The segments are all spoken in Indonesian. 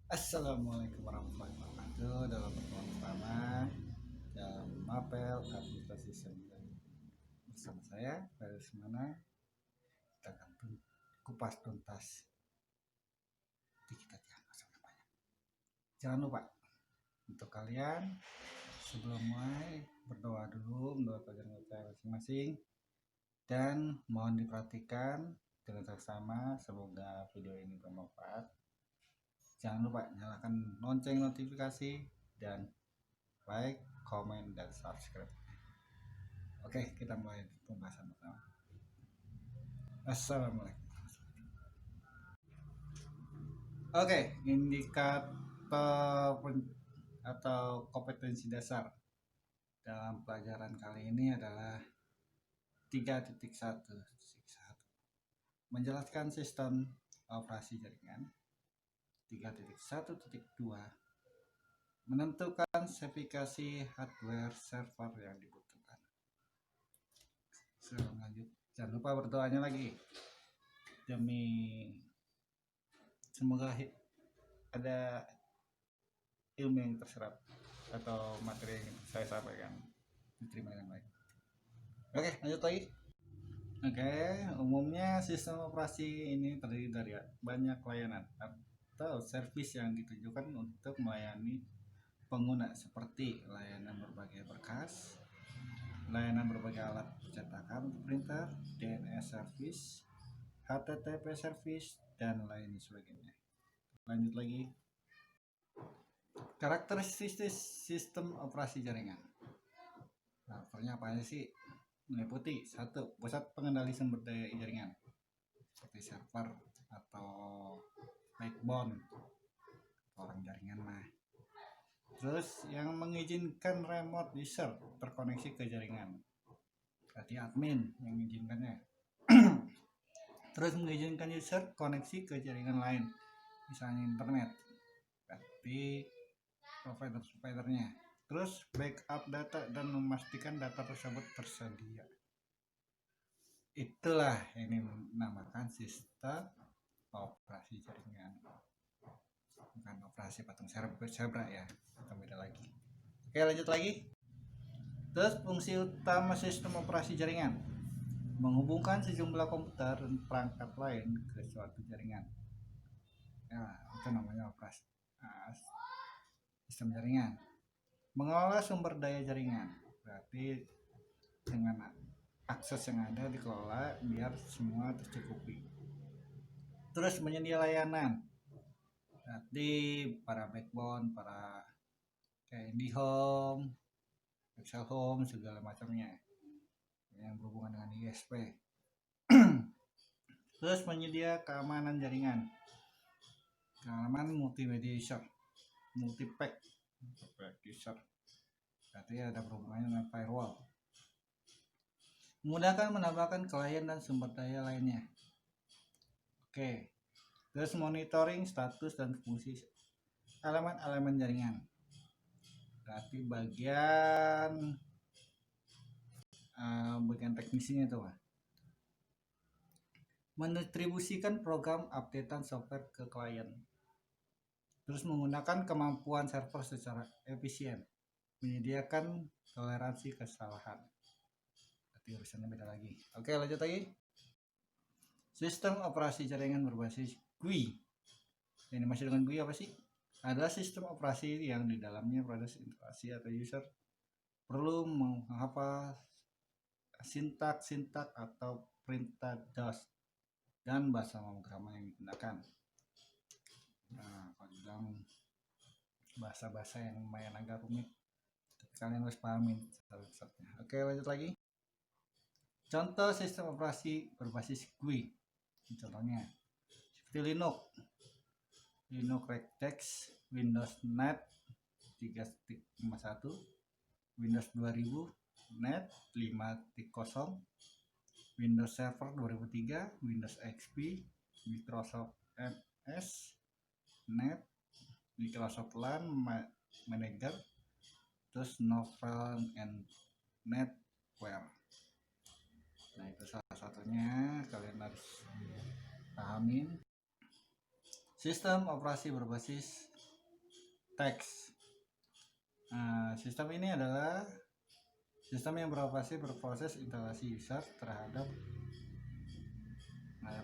Assalamualaikum warahmatullahi wabarakatuh. Dalam pertemuan pertama dalam mapel aplikasi 9 bersama saya dari Semana, kita akan kupas tuntas digital jangan. Jangan lupa untuk kalian sebelum mulai berdoa dulu, mendoakan kita masing-masing, dan mohon diperhatikan dengan seksama. Semoga video ini bermanfaat. Jangan lupa nyalakan lonceng notifikasi dan like, komen, dan subscribe. Oke, kita mulai pembahasan pertama. Assalamualaikum. Oke, indikator atau kompetensi dasar dalam pelajaran kali ini adalah 3.1. Menjelaskan sistem operasi jaringan. 3.1.2. Menentukan spesifikasi hardware server yang dibutuhkan. Sebelum lanjut, jangan lupa berdoanya lagi demi semoga ada ilmu yang terserap atau materi yang saya sampaikan diterima dengan baik. Oke, lanjut lagi. Oke, umumnya sistem operasi ini terdiri dari banyak layanan atau servis yang ditujukan untuk melayani pengguna, seperti layanan berbagai berkas, layanan berbagai alat cetakan untuk printer, DNS service, HTTP service, dan lain sebagainya. Lanjut lagi. Karakteristik sistem operasi jaringan. Faktornya apa aja sih? Meliputi 1. Pusat pengendali sumber daya jaringan seperti server atau backbone, orang jaringan mah. Terus yang mengizinkan remote user terkoneksi ke jaringan, berarti admin yang mengizinkannya. Terus mengizinkan user koneksi ke jaringan lain, misalnya internet, berarti providernya. Terus backup data dan memastikan data tersebut tersedia. Itulah yang dinamakan sistem operasi jaringan, bukan operasi patung zebra ya, atau beda lagi. Oke, lanjut lagi. Terus fungsi utama sistem operasi jaringan: menghubungkan sejumlah komputer dan perangkat lain ke suatu jaringan. Ya, itu namanya operasi sistem jaringan. Mengelola sumber daya jaringan, berarti dengan akses yang ada dikelola biar semua tercukupi. Terus menyedia layanan, berarti para backbone, para kayak IndiHome, Excel Home, segala macamnya yang berhubungan dengan ISP. Terus menyedia keamanan jaringan, keamanan multimedia user, multipack user, berarti ada berhubungan dengan firewall. Memudahkan menambahkan klien dan sumber daya lainnya. Oke. Terus monitoring status dan fungsi elemen-elemen jaringan, berarti bagian teknisnya itu Pak. Mendistribusikan program updatean software ke klien. Terus menggunakan kemampuan server secara efisien, menyediakan toleransi kesalahan, berarti urusannya beda lagi. Oke, lanjut lagi. Sistem operasi jaringan berbasis GUI. Ini masih dengan GUI apa sih? Adalah sistem operasi yang di dalamnya proses interaksi atau user perlu menghafal sintaks atau perintah DOS dan bahasa pemrograman yang digunakan. Nah, kalau bilang bahasa-bahasa yang lumayan agak rumit, kalian harus pahamin satu-satunya. Oke, lanjut lagi. Contoh sistem operasi berbasis GUI. Contohnya seperti Linux Rectex, Windows NET 3.51, Windows 2000 NET 5.0, Windows Server 2003, Windows XP, Microsoft MS NET, Microsoft LAN Manager, terus Novel and NetWare. Nah, itu salah satunya kalian harus pahamin. Sistem operasi berbasis teks. Sistem ini adalah sistem yang beroperasi berproses instalasi user terhadap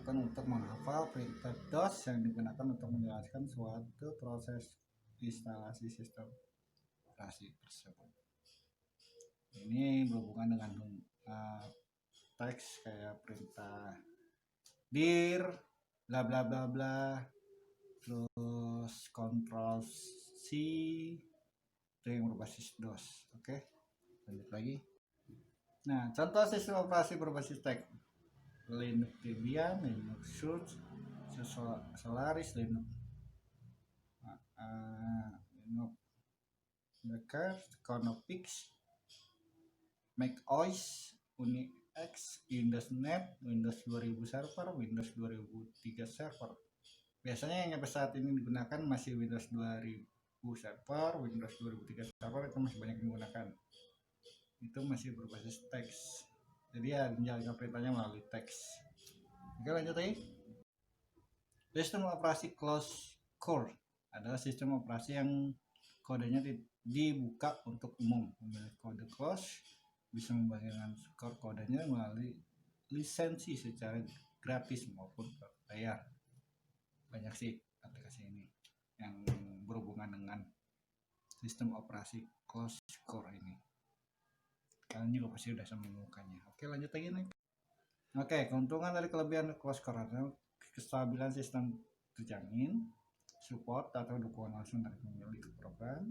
untuk menghafal perintah DOS yang digunakan untuk menjelaskan suatu proses instalasi sistem operasi tersebut. Ini berhubungan dengan teks kayak perintah dir bla bla bla bla, terus Ctrl C itu yang berbasis DOS. Oke, lanjut lagi. Nah, contoh sistem operasi berbasis teks: Linux Debian, Linux Surge, Solaris, Linux Maker, Konopix, macOS, Unix, Windows Net, Windows 2000 server, Windows 2003 server. Biasanya yang saat ini digunakan masih Windows 2000 server, Windows 2003 server itu masih banyak digunakan. Itu masih berbasis teks. Jadi ya menjalankan perintahnya melalui teks. Oke, lanjut lagi. Sistem operasi closed core adalah sistem operasi yang kodenya dibuka untuk umum. Memiliki kode close, bisa membagikan core kodenya melalui lisensi secara gratis maupun berbayar. Banyak sih aplikasi ini yang berhubungan dengan sistem operasi closed core ini. Kalian juga pasti sudah menemukannya. Oke, lanjut lagi nih. Oke, keuntungan dari kelebihan closed core adalah kestabilan sistem terjamin, support atau dukungan langsung dari pemilik program,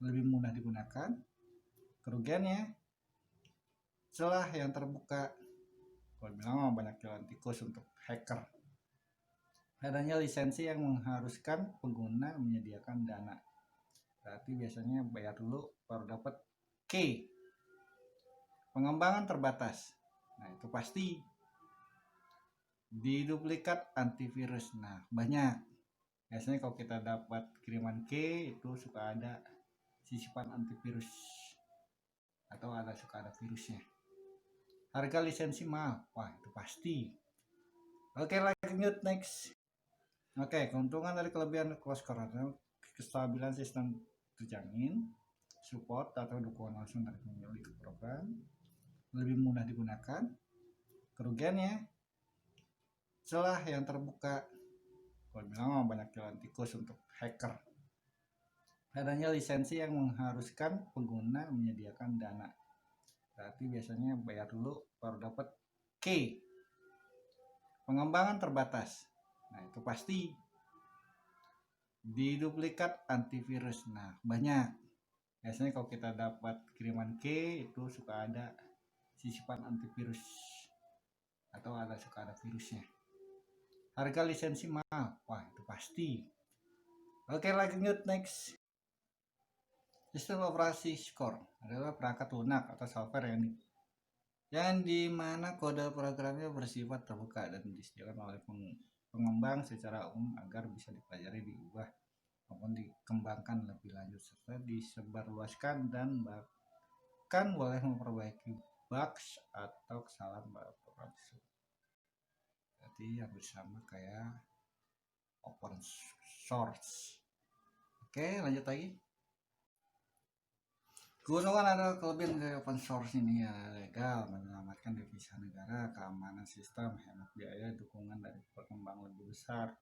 lebih mudah digunakan. Kerugiannya, celah yang terbuka. Kalau bilang banyak jalan tikus untuk hacker. Adanya lisensi yang mengharuskan pengguna menyediakan dana. Berarti biasanya bayar dulu baru dapat key. Pengembangan terbatas. Nah, itu pasti. Diduplikat antivirus. Nah, banyak. Biasanya kalau kita dapat kiriman key itu suka ada sisipan antivirus atau suka ada virusnya. Harga lisensi mahal. Wah, itu pasti. Oke, lanjut next. Oke, keuntungan dari kelebihan closed core adalah kestabilan sistem terjamin, support atau dukungan langsung dari pemilik program, lebih mudah digunakan. Kerugiannya, celah yang terbuka. Kalau bilang banyak jalan tikus untuk hacker. Adanya lisensi yang mengharuskan pengguna menyediakan dana. Berarti biasanya bayar dulu baru dapat key. Pengembangan terbatas. Nah, itu pasti. Diduplikat antivirus. Nah, banyak. Biasanya kalau kita dapat kiriman key itu suka ada sisipan antivirus atau suka ada virusnya. Harga lisensi mahal. Wah, itu pasti. Oke, lanjut next. Sistem operasi core adalah perangkat lunak atau software yang dimana kode programnya bersifat terbuka dan disediakan oleh pengembang secara umum agar bisa dipelajari, diubah maupun dikembangkan lebih lanjut serta disebarluaskan dan bahkan boleh memperbaiki bugs atau kesalahan pada program tersebut. Berarti hampir sama kayak open source. Oke, lanjut lagi. Keuntungan adalah kelebihan dari open source ini ya legal, menyelamatkan devisa negara, keamanan sistem, hemat biaya, dukungan dari pengembang lebih besar,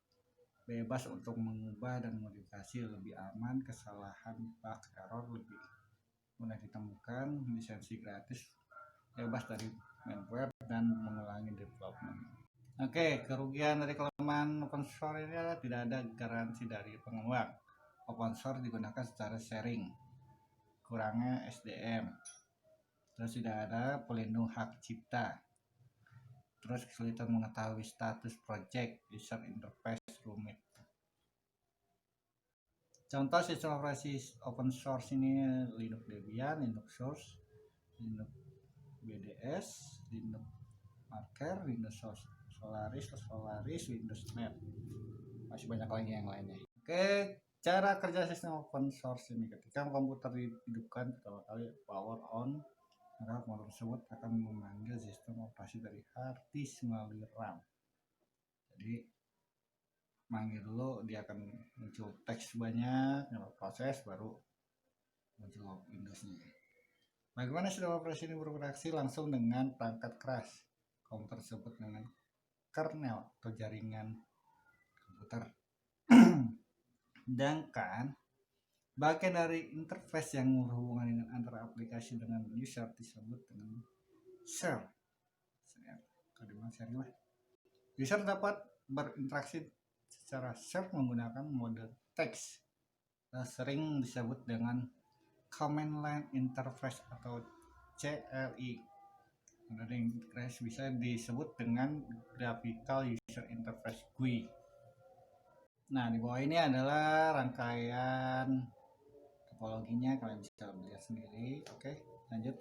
bebas untuk mengubah dan modifikasi lebih aman, kesalahan bug error lebih mudah ditemukan, lisensi gratis, bebas dari malware dan mengulangi development. Oke, kerugian dari kelemahan open source ini adalah tidak ada garansi dari pengembang. Open source digunakan secara sharing, kurangnya SDM, terus tidak ada pelindung hak cipta, terus kesulitan mengetahui status project, user interface rumit. Contoh sistem operasi open source ini Linux Debian, Linux Source, Linux BDS, Linux Maker, Windows Solaris, Windows Net. Masih banyak lagi yang lainnya. Oke, cara kerja sistem open source ini: ketika komputer dihidupkan pertama kali power on, maka komputer tersebut akan memanggil sistem operasi dari hard disk melalui RAM. Jadi manggil dulu, dia akan muncul teks banyak, proses baru muncul Windowsnya. Bagaimana sistem operasi ini berinteraksi langsung dengan perangkat keras komputer tersebut dengan kernel atau jaringan komputer. Sedangkan bagian dari interface yang berhubungan dengan antara aplikasi dengan user disebut dengan share. User dapat berinteraksi secara share menggunakan mode teks, sering disebut dengan Command Line Interface atau CLI. Mode interface bisa disebut dengan Graphical User Interface GUI. Nah, di bawah ini adalah rangkaian topologinya, kalian bisa lihat sendiri. Oke, lanjut.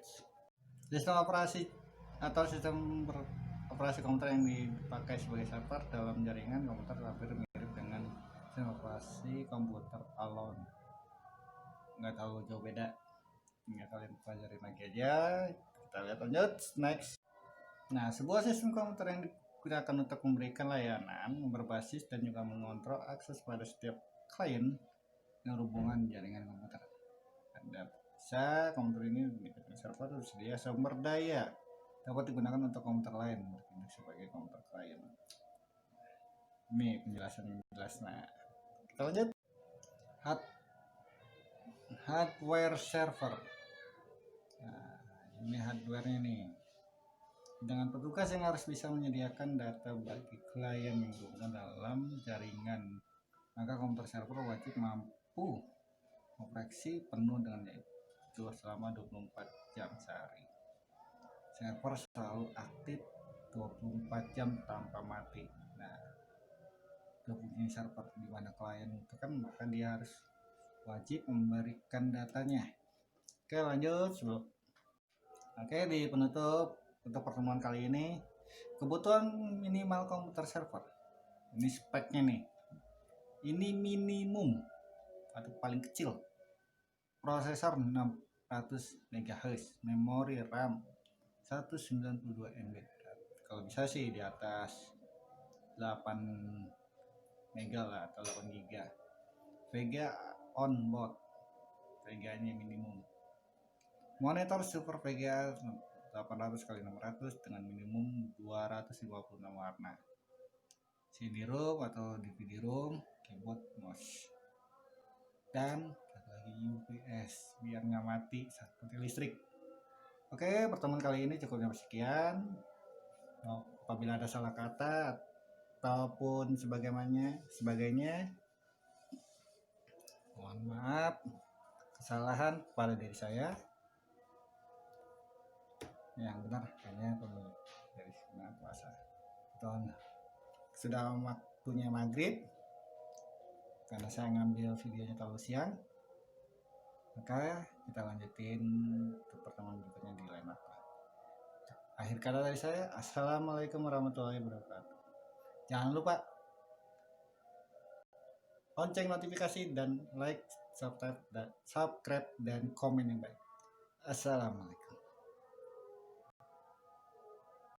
Sistem operasi atau sistem operasi komputer yang dipakai sebagai server dalam jaringan komputer hampir mirip dengan sistem operasi komputer alone. Nggak tahu jauh beda. Nggak, kalian pelajari lagi aja. Kita lihat lanjut. Next. Nah, sebuah sistem komputer yang digunakan untuk memberikan layanan berbasis dan juga mengontrol akses pada setiap klien yang berhubungan jaringan komputer. Anda bisa komputer ini dengan server tersedia sumber daya dapat digunakan untuk komputer lain sebagai komputer klien. Ini penjelasan yang jelas. Nah, kita lanjut. Hardware server. Nah, ini hardware-nya nih. Dengan petugas yang harus bisa menyediakan data bagi klien yang berhubungan dalam jaringan, maka komputer server wajib mampu operasi penuh dengan itu selama 24 jam sehari. Server selalu aktif 24 jam tanpa mati. Nah, punya server di mana klien itu kan, maka dia harus wajib memberikan datanya. Oke, lanjut. Oke, di penutup untuk pertemuan kali ini, kebutuhan minimal komputer server. Ini speknya nih. Ini minimum atau paling kecil. Prosesor 600 MHz, memori RAM 192 MB. Kalau bisa sih di atas 8 MB lah atau 8 GB. VGA on board. VGA-nya minimum. Monitor Super VGA 800x600 dengan minimum 256 warna. CD-ROM atau DVD-ROM, keyboard, mouse, dan lagi UPS biar nggak mati saat mati listrik. Oke, pertemuan kali ini cukup sampai sekian. Apabila ada salah kata ataupun sebagainya, mohon maaf. Kesalahan pada diri saya. Yang benar hanya pemilik dari semangat puasa. Sudah waktunya maghrib, karena saya ngambil videonya terlalu siang, maka kita lanjutin untuk pertemuan berikutnya di lain waktu. Akhir kata dari saya, assalamualaikum warahmatullahi wabarakatuh. Jangan lupa lonceng notifikasi dan like, subscribe dan komen yang baik. Assalamualaikum.